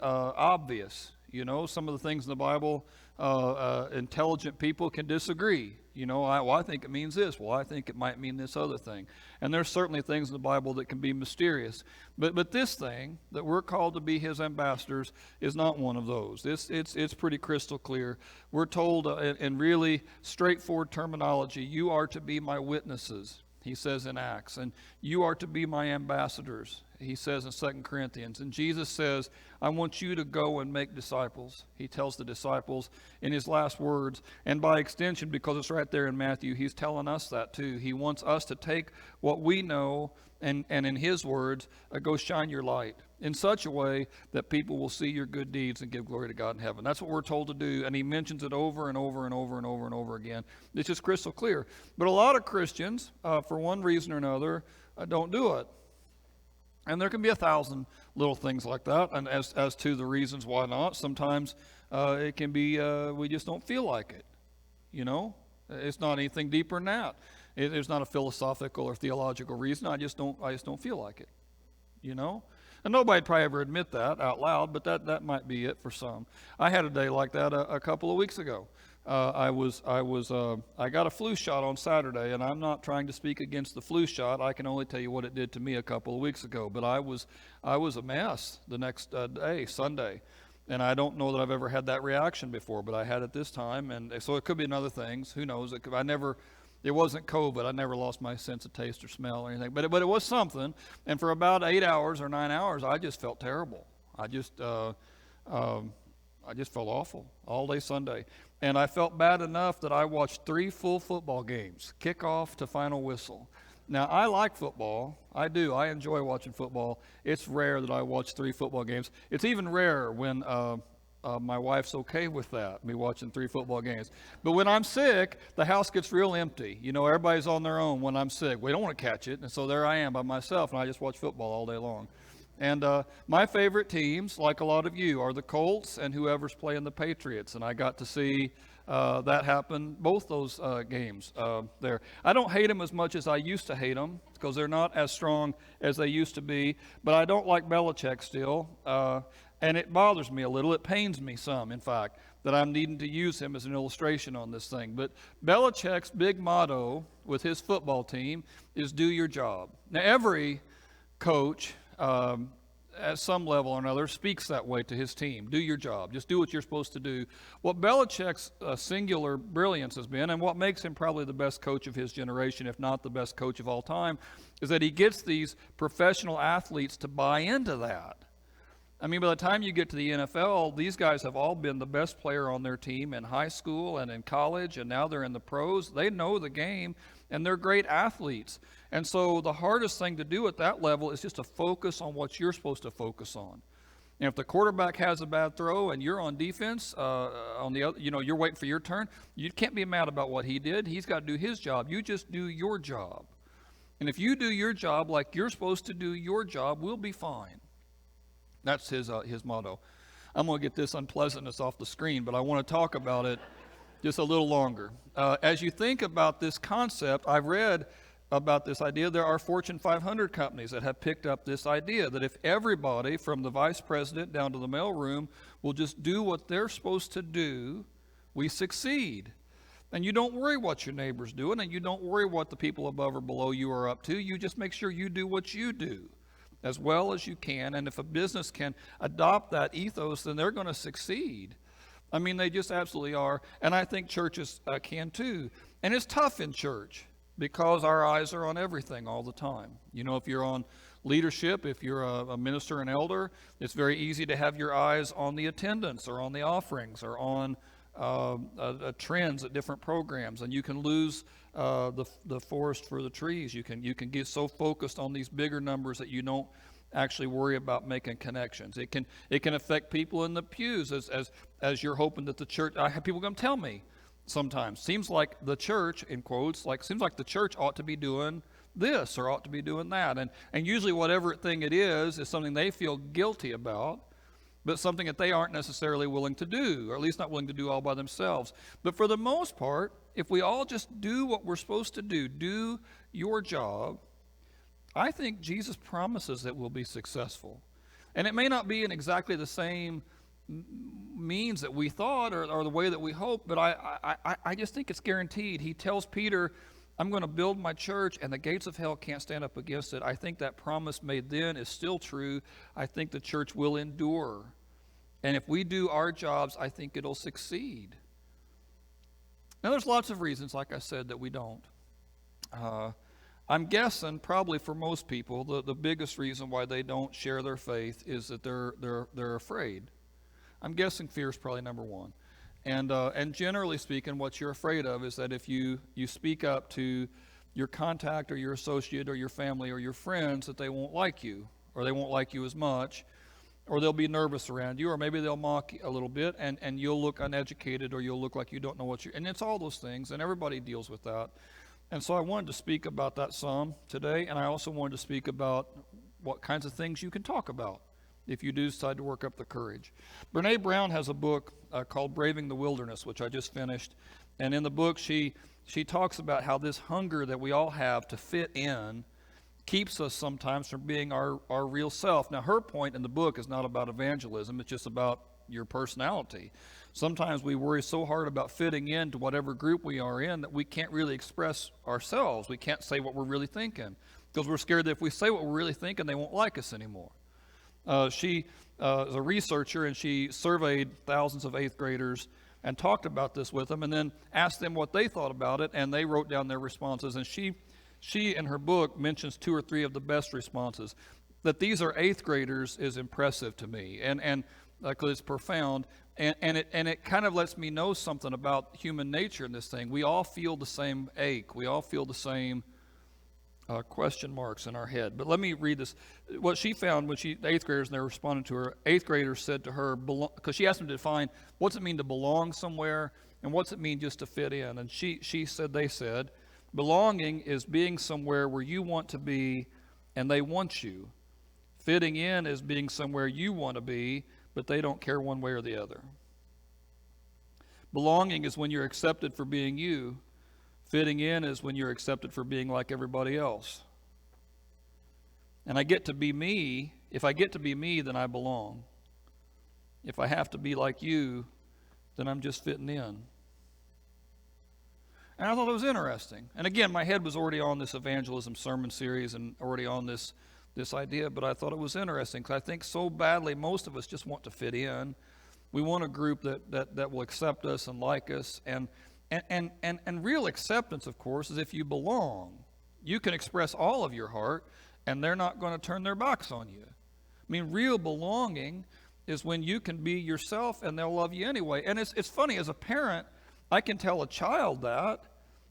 obvious. You know, some of the things in the Bible, intelligent people can disagree. You know, I think it means this. Well, I think it might mean this other thing. And there's certainly things in the Bible that can be mysterious. But this thing, that we're called to be his ambassadors, is not one of those. It's pretty crystal clear. We're told in really straightforward terminology, you are to be my witnesses, he says in Acts. And you are to be my ambassadors, he says in 2 Corinthians. And Jesus says, I want you to go and make disciples. He tells the disciples in his last words. And by extension, because it's right there in Matthew, he's telling us that too. He wants us to take what we know and in his words, go shine your light in such a way that people will see your good deeds and give glory to God in heaven. That's what we're told to do. And he mentions it over and over and over and over and over again. It's just crystal clear. But a lot of Christians, for one reason or another, don't do it. And there can be 1,000 little things like that. And as to the reasons why not, sometimes it can be we just don't feel like it. You know, it's not anything deeper than that. There's not a philosophical or theological reason. I just don't feel like it. You know, and nobody'd probably ever admit that out loud, but that might be it for some. I had a day like that a couple of weeks ago. I got a flu shot on Saturday, and I'm not trying to speak against the flu shot. I can only tell you what it did to me a couple of weeks ago. But I was a mess the next day, Sunday, and I don't know that I've ever had that reaction before, but I had it this time, and so it could be another things. Who knows? It wasn't COVID. I never lost my sense of taste or smell or anything, but it was something. And for about 8 hours or 9 hours, I just felt terrible. I just felt awful all day Sunday. And I felt bad enough that I watched 3 full football games, kickoff to final whistle. Now, I like football. I do. I enjoy watching football. It's rare that I watch 3 football games. It's even rarer when my wife's okay with that, me watching 3 football games. But when I'm sick, the house gets real empty. You know, everybody's on their own when I'm sick. We don't want to catch it. And so there I am by myself, and I just watch football all day long. And my favorite teams, like a lot of you, are the Colts and whoever's playing the Patriots. And I got to see that happen, both those games there. I don't hate them as much as I used to hate them because they're not as strong as they used to be. But I don't like Belichick still. And it bothers me a little. It pains me some, in fact, that I'm needing to use him as an illustration on this thing. But Belichick's big motto with his football team is do your job. Now, every coach at some level or another speaks that way to his team. Do your job. Just do what you're supposed to do. What Belichick's singular brilliance has been, and what makes him probably the best coach of his generation, if not the best coach of all time, is that he gets these professional athletes to buy into that. I mean, by the time you get to the NFL, these guys have all been the best player on their team in high school and in college, and now they're in the pros. They know the game, and they're great athletes. And so the hardest thing to do at that level is just to focus on what you're supposed to focus on. And if the quarterback has a bad throw and you're on defense, on the other, you're waiting for your turn, you can't be mad about what he did. He's got to do his job. You just do your job. And if you do your job like you're supposed to do your job, we'll be fine. That's his motto. I'm going to get this unpleasantness off the screen, but I want to talk about it just a little longer. As you think about this concept, I've read about this idea. There are Fortune 500 companies that have picked up this idea that if everybody from the vice president down to the mailroom will just do what they're supposed to do, we succeed. And you don't worry what your neighbor's doing, and you don't worry what the people above or below you are up to. You just make sure you do what you do as well as you can. And if a business can adopt that ethos, then they're going to succeed. I mean, they just absolutely are. And I think churches can too. And it's tough in church because our eyes are on everything all the time. You know, if you're on leadership, if you're a minister and elder, it's very easy to have your eyes on the attendance or on the offerings or on trends at different programs, and you can lose the forest for the trees. You can get so focused on these bigger numbers that you don't actually worry about making connections. It can affect people in the pews as you're hoping that the church. I have people come tell me sometimes, seems like the church, in quotes, seems like the church ought to be doing this or ought to be doing that, and usually whatever thing it is something they feel guilty about, but something that they aren't necessarily willing to do, or at least not willing to do all by themselves. But for the most part, if we all just do what we're supposed to do your job, I think Jesus promises that we'll be successful. And it may not be in exactly the same means that we thought or the way that we hoped, but I just think it's guaranteed. He tells Peter, I'm going to build my church and the gates of hell can't stand up against it. I think that promise made then is still true. I think the church will endure. And if we do our jobs, I think it'll succeed. Now, there's lots of reasons, like I said, that we don't. I'm guessing probably for most people, the biggest reason why they don't share their faith is that they're afraid. I'm guessing fear is probably number one. And generally speaking, what you're afraid of is that if you speak up to your contact or your associate or your family or your friends, that they won't like you, or they won't like you as much, or they'll be nervous around you, or maybe they'll mock a little bit, and you'll look uneducated, or you'll look like you don't know what you're, and it's all those things, and everybody deals with that. And so I wanted to speak about that some today, and I also wanted to speak about what kinds of things you can talk about if you do decide to work up the courage. Brene Brown has a book called Braving the Wilderness, which I just finished. And in the book, she talks about how this hunger that we all have to fit in keeps us sometimes from being our real self. Now, her point in the book is not about evangelism. It's just about your personality. Sometimes we worry so hard about fitting into whatever group we are in that we can't really express ourselves. We can't say what we're really thinking because we're scared that if we say what we're really thinking, they won't like us anymore. She is a researcher, and she surveyed thousands of 8th graders and talked about this with them and then asked them what they thought about it, and they wrote down their responses. And she in her book mentions 2 or 3 of the best responses. That these are 8th graders is impressive to me, and because it's profound, and it kind of lets me know something about human nature in this thing. We all feel the same ache. We all feel the same question marks in our head. But let me read this. What she found when the 8th graders, and they responded to her, 8th graders said to her, because she asked them to define what's it mean to belong somewhere and what's it mean just to fit in. And they said, belonging is being somewhere where you want to be and they want you. Fitting in is being somewhere you want to be, but they don't care one way or the other. Belonging is when you're accepted for being you. Fitting in is when you're accepted for being like everybody else. And I get to be me. If I get to be me, then I belong. If I have to be like you, then I'm just fitting in. And I thought it was interesting. And again, my head was already on this evangelism sermon series and already on this idea, but I thought it was interesting because I think so badly most of us just want to fit in. We want a group that will accept us and like us. And real acceptance, of course, is if you belong. You can express all of your heart, and they're not going to turn their backs on you. I mean, real belonging is when you can be yourself, and they'll love you anyway. And it's funny, as a parent, I can tell a child that,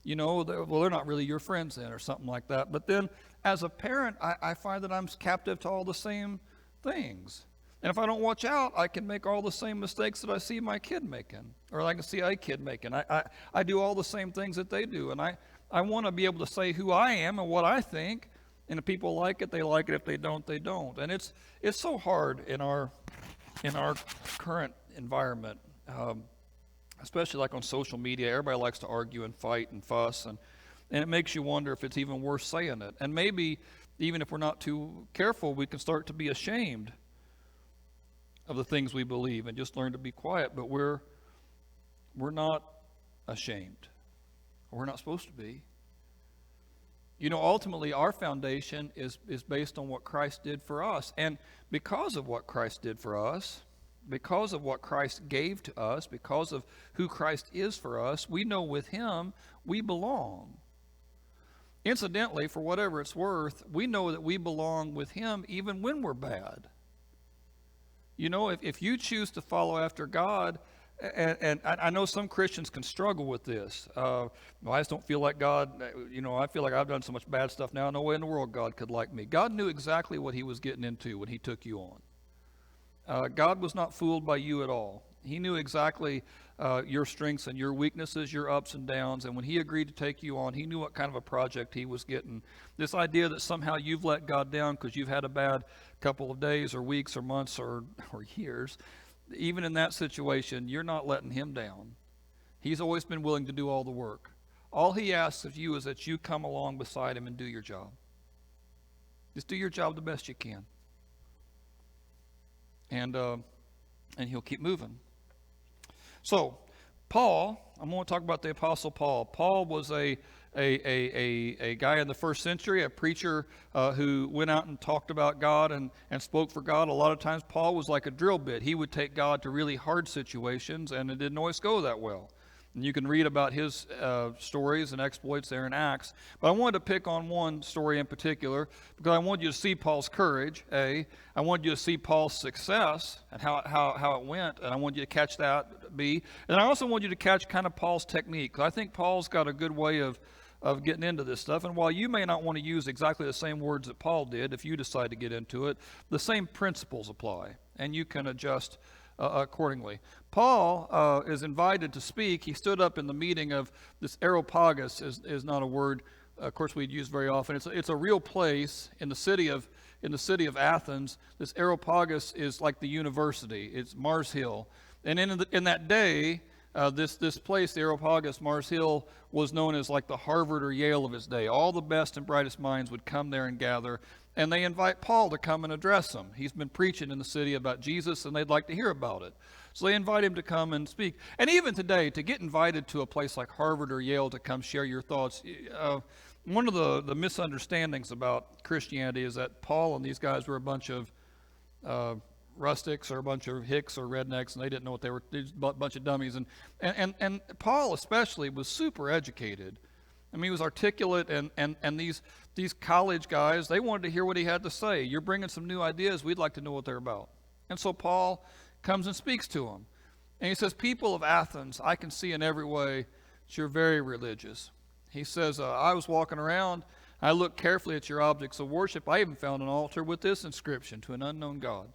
they're not really your friends then or something like that. But then as a parent, I find that I'm captive to all the same things. And if I don't watch out, I can make all the same mistakes that I see my kid making, or I can see a kid making. I do all the same things that they do. And I want to be able to say who I am and what I think. And if people like it, they like it. If they don't, they don't. And it's so hard in our current environment, especially like on social media. Everybody likes to argue and fight and fuss, and it makes you wonder if it's even worth saying it. And maybe even if we're not too careful, we can start to be ashamed of the things we believe and just learn to be quiet. But we're not ashamed. We're not supposed to be. Ultimately, our foundation is based on what Christ did for us. And because of what Christ did for us, because of what Christ gave to us, because of who Christ is for us, we know with Him we belong. Incidentally, for whatever it's worth, we know that we belong with Him even when we're bad. If you choose to follow after God, and I know some Christians can struggle with this. I just don't feel like God, I feel like I've done so much bad stuff now. No way in the world God could like me. God knew exactly what He was getting into when He took you on. God was not fooled by you at all. He knew exactly your strengths and your weaknesses, your ups and downs, and when He agreed to take you on, He knew what kind of a project He was getting. This idea that somehow you've let God down because you've had a bad couple of days or weeks or months or years, even in that situation, you're not letting Him down. He's always been willing to do all the work. All He asks of you is that you come along beside Him and do your job. Just do your job the best you can. and he'll keep moving. So, Paul, I'm going to talk about the Apostle Paul. Paul was a guy in the first century, a preacher who went out and talked about God and spoke for God. A lot of times Paul was like a drill bit. He would take God to really hard situations, and it didn't always go that well. And you can read about his stories and exploits there in Acts. But I wanted to pick on one story in particular because I wanted you to see Paul's courage, A. I wanted you to see Paul's success and how it went, and I wanted you to catch that, B. And I also want you to catch kind of Paul's technique, because I think Paul's got a good way of getting into this stuff. And while you may not want to use exactly the same words that Paul did if you decide to get into it, the same principles apply, and you can adjust accordingly. Paul is invited to speak. He stood up in the meeting of this Areopagus. Is not a word, of course, we'd use very often. It's a real place in the city of Athens. This Areopagus is like the university. It's Mars Hill, and in that day, this place, the Areopagus, Mars Hill, was known as like the Harvard or Yale of its day. All the best and brightest minds would come there and gather, and they invite Paul to come and address them. He's been preaching in the city about Jesus, and they'd like to hear about it. So they invite him to come and speak. And even today, to get invited to a place like Harvard or Yale to come share your thoughts, one of the misunderstandings about Christianity is that Paul and these guys were a bunch of rustics or a bunch of hicks or rednecks, and they didn't know what they were. They were a bunch of dummies. And Paul especially was super educated. I mean, he was articulate, and these college guys, they wanted to hear what he had to say. You're bringing some new ideas. We'd like to know what they're about. And so Paul comes and speaks to them. And he says, people of Athens, I can see in every way that you're very religious. He says, I was walking around. I looked carefully at your objects of worship. I even found an altar with this inscription, to an unknown God.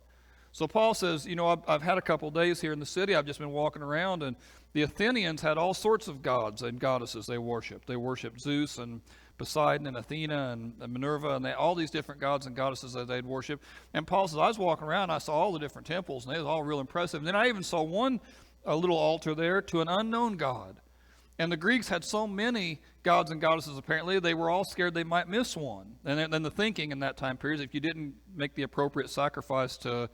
So Paul says, I've had a couple days here in the city. I've just been walking around, and the Athenians had all sorts of gods and goddesses they worshiped. They worshiped Zeus and Poseidon and Athena and Minerva, and all these different gods and goddesses that they'd worship. And Paul says, I was walking around, I saw all the different temples, and they was all real impressive. And then I even saw a little altar there to an unknown God. And the Greeks had so many gods and goddesses, apparently, they were all scared they might miss one. And then the thinking in that time period is if you didn't make the appropriate sacrifice to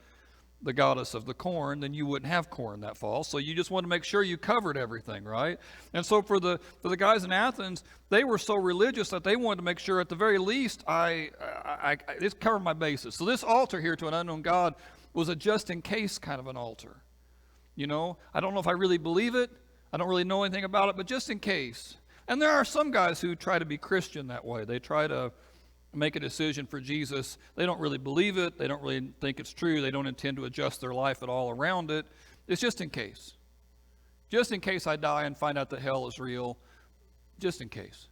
the goddess of the corn, then you wouldn't have corn that fall. So you just wanted to make sure you covered everything, right? And so for the guys in Athens, they were so religious that they wanted to make sure at the very least I this covered my bases. So this altar here to an unknown God was a just in case kind of an altar. I don't know if I really believe it. I don't really know anything about it, but just in case. And there are some guys who try to be Christian that way. They try to make a decision for Jesus. They don't really believe it. They don't really think it's true. They don't intend to adjust their life at all around it. It's just in case. Just in case I die and find out that hell is real. Just in case.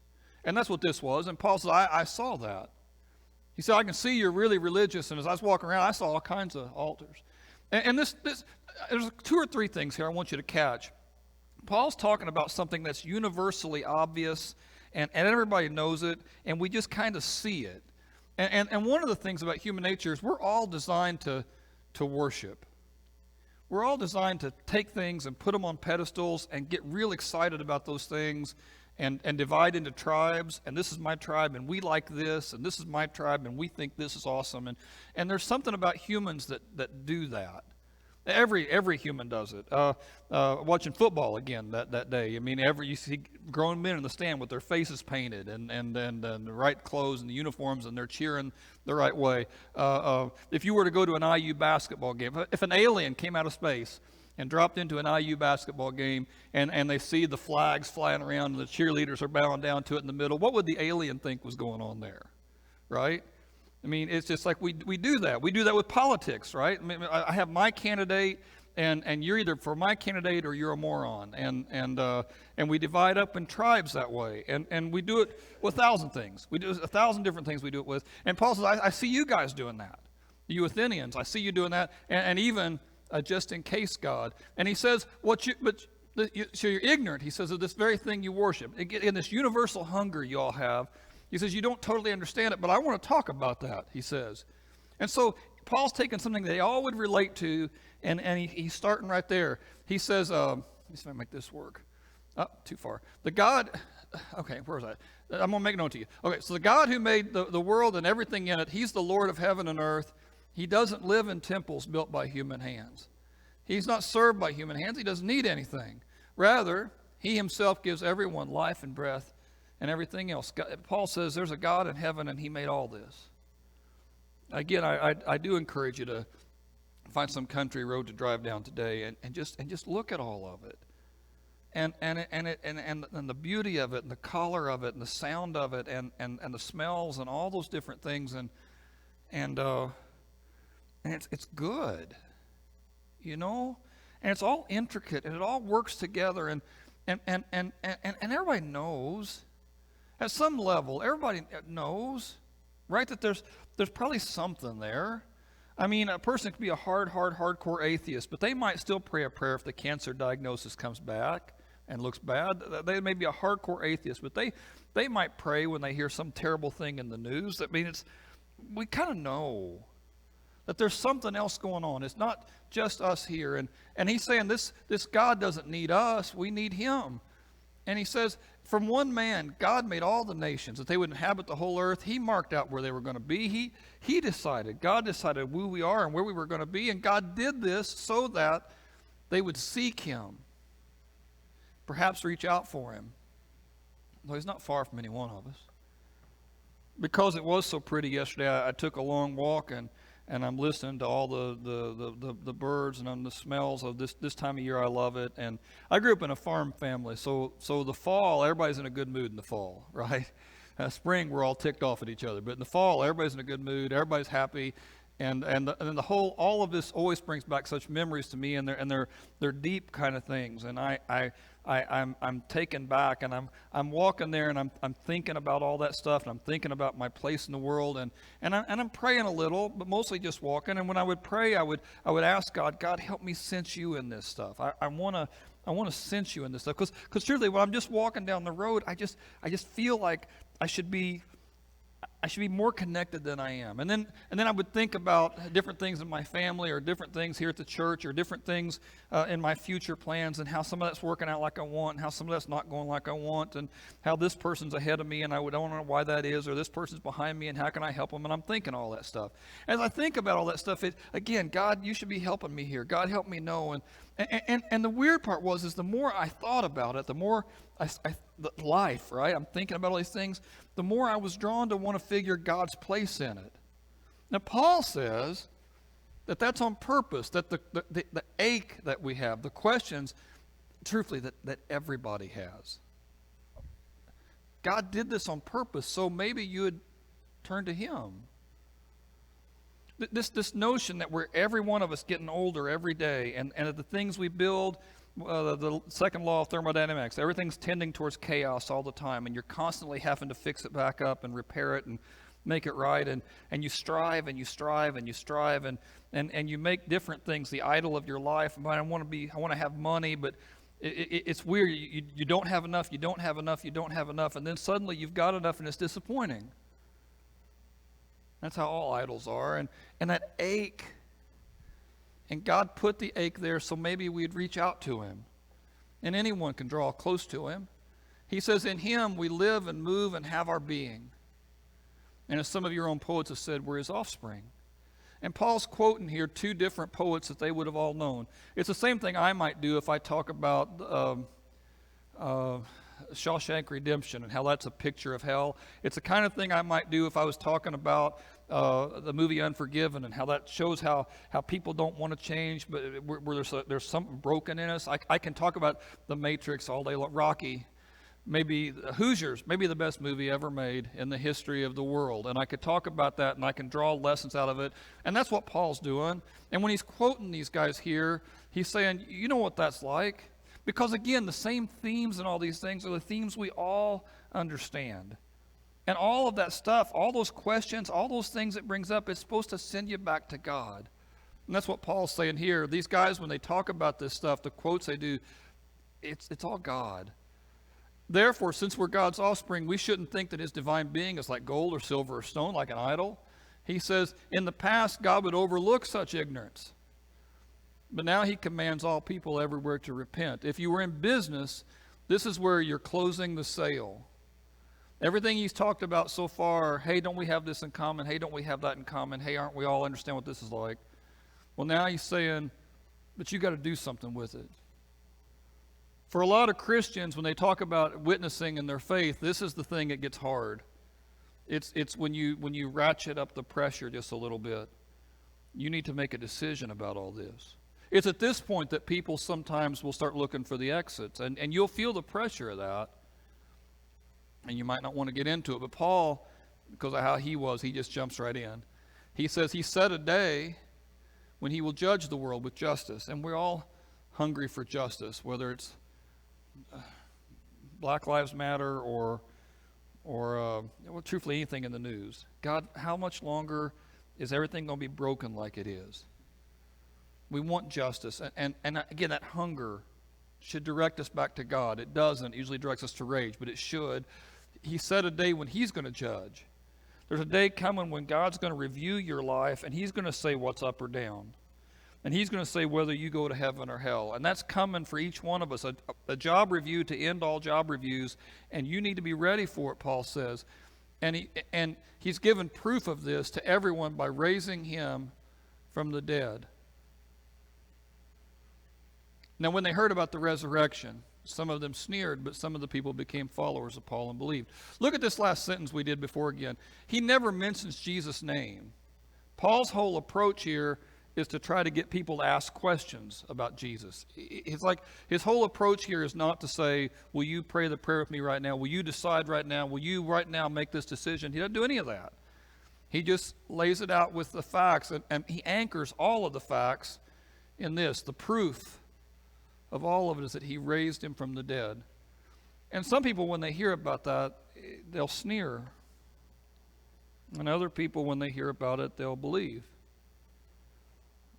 And that's what this was. And Paul says, I saw that. He said, I can see you're really religious. And as I was walking around, I saw all kinds of altars. And this there's 2 or 3 things here I want you to catch. Paul's talking about something that's universally obvious, and everybody knows it, and we just kind of see it. And one of the things about human nature is we're all designed to worship. We're all designed to take things and put them on pedestals and get real excited about those things and divide into tribes. And this is my tribe, and we like this, and this is my tribe, and we think this is awesome. And there's something about humans that do that. Every human does it. Watching football again that day. I mean, you see grown men in the stand with their faces painted and the right clothes and the uniforms, and they're cheering the right way. If you were to go to an IU basketball game, if an alien came out of space and dropped into an IU basketball game, and they see the flags flying around and the cheerleaders are bowing down to it in the middle, what would the alien think was going on there, right? I mean, it's just like we do that. We do that with politics, right? I mean, I have my candidate, and you're either for my candidate or you're a moron, and we divide up in tribes that way, and we do it with 1,000 things. We do 1,000 different things we do it with. And Paul says, I see you guys doing that. You Athenians, I see you doing that, and even just in case God. And he says, so you're ignorant. He says of this very thing you worship, in this universal hunger you all have. He says, you don't totally understand it, but I want to talk about that, he says. And so Paul's taking something they all would relate to, and he's starting right there. He says, let me see if I can make this work. Oh, too far. Okay, where was I? I'm going to make a note to you. Okay, so the God who made the world and everything in it, he's the Lord of heaven and earth, He doesn't live in temples built by human hands. He's not served by human hands. He doesn't need anything. Rather, he himself gives everyone life and breath and everything else. Paul says there's a God in heaven and he made all this. Again, I do encourage you to find some country road to drive down today and just look at all of it. And the beauty of it and the color of it and the sound of it and the smells and all those different things and it's good, you know, and it's all intricate and it all works together and everybody knows at some level, everybody knows, right, that there's probably something there. I mean, a person could be a hardcore atheist, but they might still pray a prayer if the cancer diagnosis comes back and looks bad. They may be a hardcore atheist, but they might pray when they hear some terrible thing in the news. I mean, we kind of know that there's something else going on. It's not just us here. And he's saying this God doesn't need us. We need him. And he says, from one man, God made all the nations, that they would inhabit the whole earth. He marked out where they were going to be. He decided, God decided who we are and where we were going to be. And God did this so that they would seek him, perhaps reach out for him. Though he's not far from any one of us. Because it was so pretty yesterday, I took a long walk and I'm listening to all the birds and the smells of this time of year. I love it. And I grew up in a farm family, so the fall, everybody's in a good mood in the fall, right? Spring, we're all ticked off at each other, but in the fall, everybody's in a good mood. Everybody's happy, and then all of this always brings back such memories to me, and they're deep kind of things. And I'm taken back, and I'm walking there, and I'm thinking about all that stuff, and I'm thinking about my place in the world, and I'm praying a little, but mostly just walking. And when I would pray, I would ask God, help me sense you in this stuff. I want to sense you in this stuff, because truly, when I'm just walking down the road, I just feel like I should be more connected than I am. And then I would think about different things in my family or different things here at the church or different things in my future plans and how some of that's working out like I want and how some of that's not going like I want and how this person's ahead of me and I don't know why that is, or this person's behind me and how can I help them, and I'm thinking all that stuff. As I think about all that stuff, again, God, you should be helping me here. God, help me know. And the weird part is the more I thought about it, the more life, right? I'm thinking about all these things, the more I was drawn to want to figure God's place in it. Now, Paul says that that's on purpose, that the ache that we have, the questions, truthfully, that everybody has. God did this on purpose, so maybe you would turn to him. This notion that we're every one of us getting older every day, and the things we build, the second law of thermodynamics, everything's tending towards chaos all the time, and you're constantly having to fix it back up and repair it and make it right, and you strive and you strive and you strive and you make different things the idol of your life. I want to have money, but it's weird. You don't have enough, you don't have enough, you don't have enough, and then suddenly you've got enough and it's disappointing. That's how all idols are. And that ache, and God put the ache there so maybe we'd reach out to him. And anyone can draw close to him. He says, in him we live and move and have our being. And as some of your own poets have said, we're his offspring. And Paul's quoting here two different poets that they would have all known. It's the same thing I might do if I talk about Shawshank Redemption and how that's a picture of hell. It's the kind of thing I might do if I was talking about the movie Unforgiven and how that shows how people don't want to change, but where there's something broken in us. I can talk about The Matrix all day long, Rocky, maybe Hoosiers, maybe the best movie ever made in the history of the world. And I could talk about that and I can draw lessons out of it. And that's what Paul's doing. And when he's quoting these guys here, he's saying, you know what that's like? Because again, the same themes and all these things are the themes we all understand. And all of that stuff, all those questions, all those things it brings up, it's supposed to send you back to God. And that's what Paul's saying here. These guys, when they talk about this stuff, the quotes they do, it's all God. Therefore, since we're God's offspring, we shouldn't think that his divine being is like gold or silver or stone, like an idol. He says, in the past, God would overlook such ignorance. But now he commands all people everywhere to repent. If you were in business, this is where you're closing the sale. Everything he's talked about so far, hey, don't we have this in common? Hey, don't we have that in common? Hey, aren't we all understand what this is like? Well, now he's saying, but you got to do something with it. For a lot of Christians, when they talk about witnessing in their faith, this is the thing that gets hard. It's when you ratchet up the pressure just a little bit. You need to make a decision about all this. It's at this point that people sometimes will start looking for the exits, and you'll feel the pressure of that, and you might not want to get into it. But Paul, because of how he was, he just jumps right in. He says he set a day when he will judge the world with justice, and we're all hungry for justice, whether it's Black Lives Matter or well, truthfully, anything in the news. God, how much longer is everything going to be broken like it is? We want justice. And again, that hunger should direct us back to God. It doesn't. It usually directs us to rage, but it should. He set a day when he's going to judge. There's a day coming when God's going to review your life, and he's going to say what's up or down. And he's going to say whether you go to heaven or hell. And that's coming for each one of us, a job review to end all job reviews. And you need to be ready for it, Paul says. And he's given proof of this to everyone by raising him from the dead. Now, when they heard about the resurrection, some of them sneered, but some of the people became followers of Paul and believed. Look at this last sentence we did before again. He never mentions Jesus' name. Paul's whole approach here is to try to get people to ask questions about Jesus. It's like his whole approach here is not to say, will you pray the prayer with me right now? Will you decide right now? Will you right now make this decision? He doesn't do any of that. He just lays it out with the facts, and he anchors all of the facts in this. The proof of all of it is that he raised him from the dead. And some people, when they hear about that, they'll sneer. And other people, when they hear about it, they'll believe.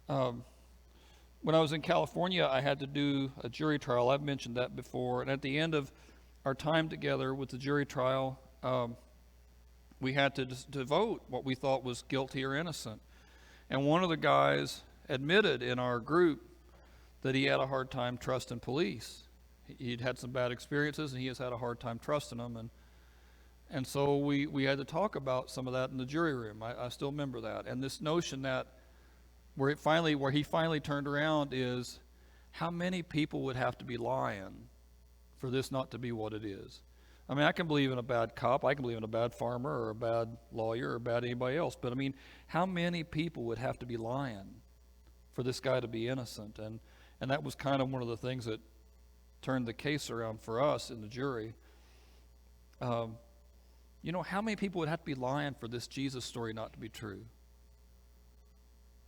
When I was in California, I had to do a jury trial. I've mentioned that before. And at the end of our time together with the jury trial, we had to vote what we thought was guilty or innocent. And one of the guys admitted in our group that he had a hard time trusting police. He'd had some bad experiences, and he has had a hard time trusting them. And so we had to talk about some of that in the jury room. I still remember that. And this notion that where he finally turned around is, how many people would have to be lying for this not to be what it is? I mean, I can believe in a bad cop, I can believe in a bad farmer or a bad lawyer or bad anybody else, but I mean, how many people would have to be lying for this guy to be innocent? And that was kind of one of the things that turned the case around for us in the jury. How many people would have to be lying for this Jesus story not to be true?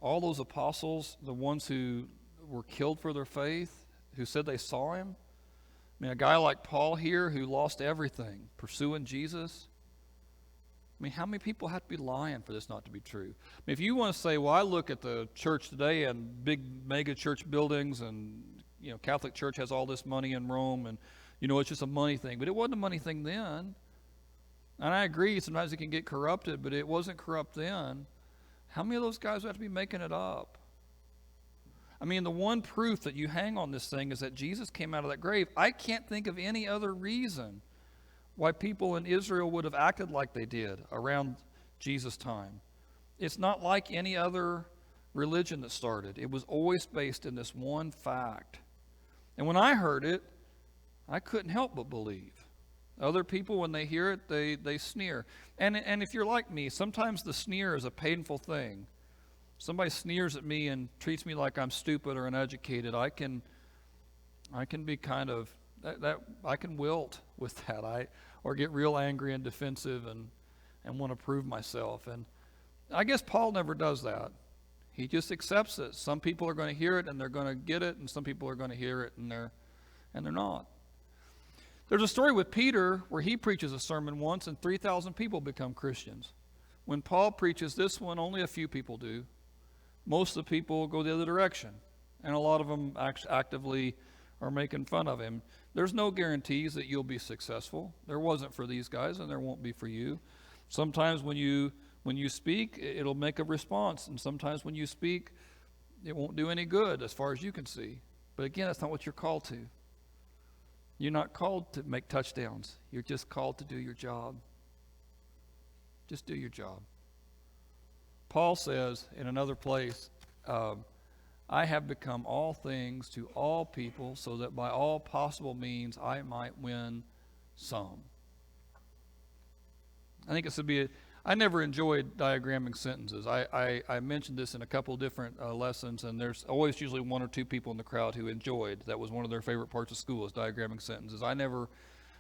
All those apostles, the ones who were killed for their faith, who said they saw him. I mean, a guy like Paul here who lost everything pursuing Jesus. I mean, how many people have to be lying for this not to be true? I mean, if you want to say, well, I look at the church today and big mega church buildings, and Catholic Church has all this money in Rome, and it's just a money thing. But it wasn't a money thing then. And I agree, sometimes it can get corrupted, but it wasn't corrupt then. How many of those guys would have to be making it up? I mean, the one proof that you hang on this thing is that Jesus came out of that grave. I can't think of any other reason why people in Israel would have acted like they did around Jesus' time. It's not like any other religion that started. It was always based in this one fact. And when I heard it, I couldn't help but believe. Other people, when they hear it, they sneer. And if you're like me, sometimes the sneer is a painful thing. Somebody sneers at me and treats me like I'm stupid or uneducated. I can be kind of that I can wilt with that. Or get real angry and defensive and want to prove myself. And I guess Paul never does that. He just accepts it. Some people are going to hear it and they're going to get it, and some people are going to hear it and they're not. There's a story with Peter where he preaches a sermon once and 3,000 people become Christians. When Paul preaches this one, only a few people do. Most of the people go the other direction, and a lot of them actively are making fun of him. There's no guarantees that you'll be successful. There wasn't for these guys, and there won't be for you. Sometimes when you speak, it'll make a response, and sometimes when you speak, it won't do any good as far as you can see. But again, that's not what you're called to. You're not called to make touchdowns. You're just called to do your job. Just do your job. Paul says in another place, I have become all things to all people so that by all possible means I might win some. I think it should be, I never enjoyed diagramming sentences. I mentioned this in a couple different lessons, and there's always usually one or two people in the crowd who enjoyed, that was one of their favorite parts of school, is diagramming sentences. I never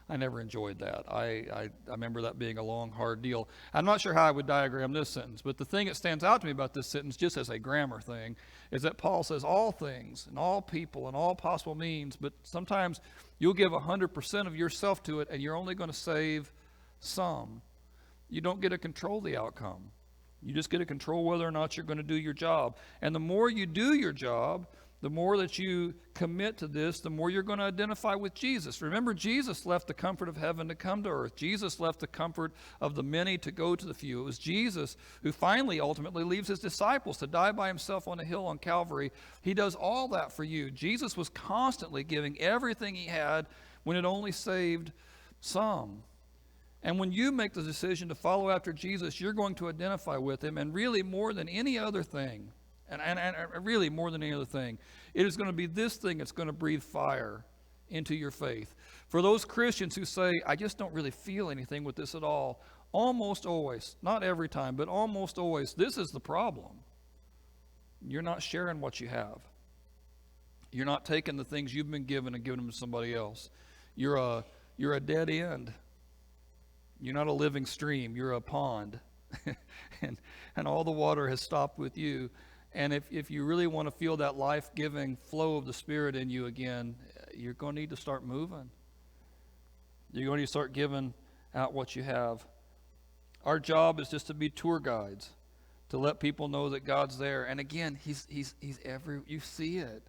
enjoyed that. I remember that being a long, hard deal. I'm not sure how I would diagram this sentence, but the thing that stands out to me about this sentence, just as a grammar thing, is that Paul says all things and all people and all possible means, but sometimes you'll give 100% of yourself to it and you're only going to save some. You don't get to control the outcome. You just get to control whether or not you're going to do your job. And the more you do your job, the more that you commit to this, the more you're going to identify with Jesus. Remember, Jesus left the comfort of heaven to come to earth. Jesus left the comfort of the many to go to the few. It was Jesus who finally, ultimately, leaves his disciples to die by himself on a hill on Calvary. He does all that for you. Jesus was constantly giving everything he had when it only saved some. And when you make the decision to follow after Jesus, you're going to identify with him, and really more than any other thing, and really more than any other thing, it is going to be this thing that's going to breathe fire into your faith. For those Christians who say, I just don't really feel anything with this at all, almost always, not every time, but almost always, this is the problem. You're not sharing what you have. You're not taking the things you've been given and giving them to somebody else. You're a dead end. You're not a living stream. You're a pond. and all the water has stopped with you. And if you really want to feel that life-giving flow of the Spirit in you again, you're going to need to start moving. You're going to need to start giving out what you have. Our job is just to be tour guides, to let people know that God's there. And again, He's every. You see it.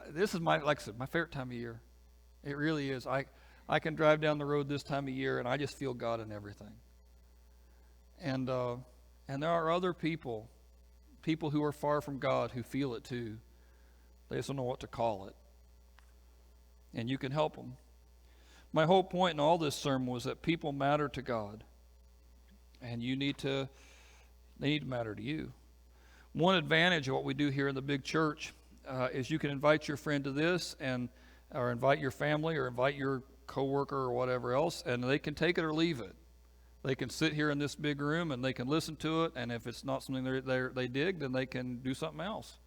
This is like I said, my favorite time of year. It really is. I can drive down the road this time of year, and I just feel God in everything. And there are other people who are far from God who feel it too. They just don't know what to call it. And you can help them. My whole point in all this sermon was that people matter to God. And they need to matter to you. One advantage of what we do here in the big church is you can invite your friend to this, or invite your family, or invite your coworker or whatever else, and they can take it or leave it. They can sit here in this big room and they can listen to it, and if it's not something they dig, then they can do something else.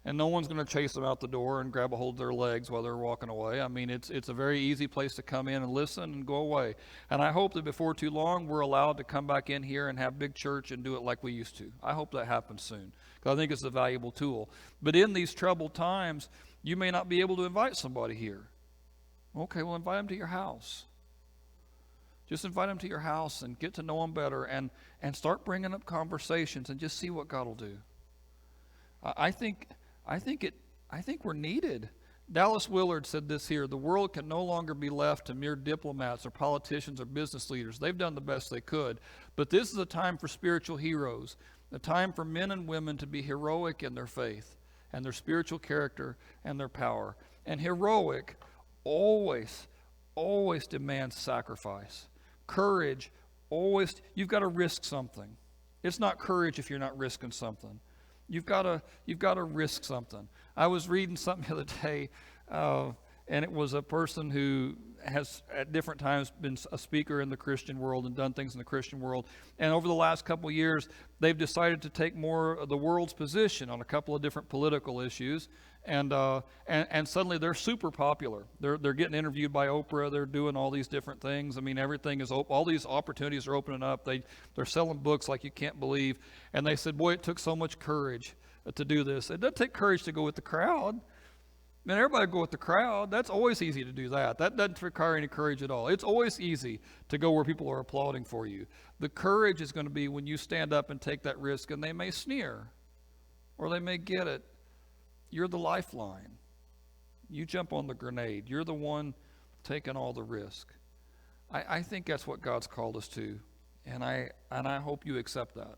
And no one's going to chase them out the door and grab a hold of their legs while they're walking away. I mean, it's a very easy place to come in and listen and go away. And I hope that before too long we're allowed to come back in here and have big church and do it like we used to. I hope that happens soon, because I think it's a valuable tool. But in these troubled times, you may not be able to invite somebody here. Okay, well, invite them to your house. Just invite them to your house and get to know them better, and start bringing up conversations and just see what God will do. I think we're needed. Dallas Willard said this here: the world can no longer be left to mere diplomats or politicians or business leaders. They've done the best they could. But this is a time for spiritual heroes, a time for men and women to be heroic in their faith and their spiritual character and their power. And heroic always demands sacrifice. Courage always, you've got to risk something. It's not courage if you're not risking something. You've got to risk something. I was reading something the other day, and it was a person who has at different times been a speaker in the Christian world and done things in the Christian world. And over the last couple of years, they've decided to take more of the world's position on a couple of different political issues. And suddenly they're super popular. They're getting interviewed by Oprah. They're doing all these different things. I mean, everything is all these opportunities are opening up. They're selling books like you can't believe. And they said, boy, it took so much courage to do this. It doesn't take courage to go with the crowd. Man, everybody go with the crowd. That's always easy to do that. That doesn't require any courage at all. It's always easy to go where people are applauding for you. The courage is going to be when you stand up and take that risk, and they may sneer or they may get it. You're the lifeline. You jump on the grenade. You're the one taking all the risk. I think that's what God's called us to, and I hope you accept that.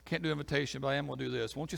Can't do invitation, but I am going to do this. Won't you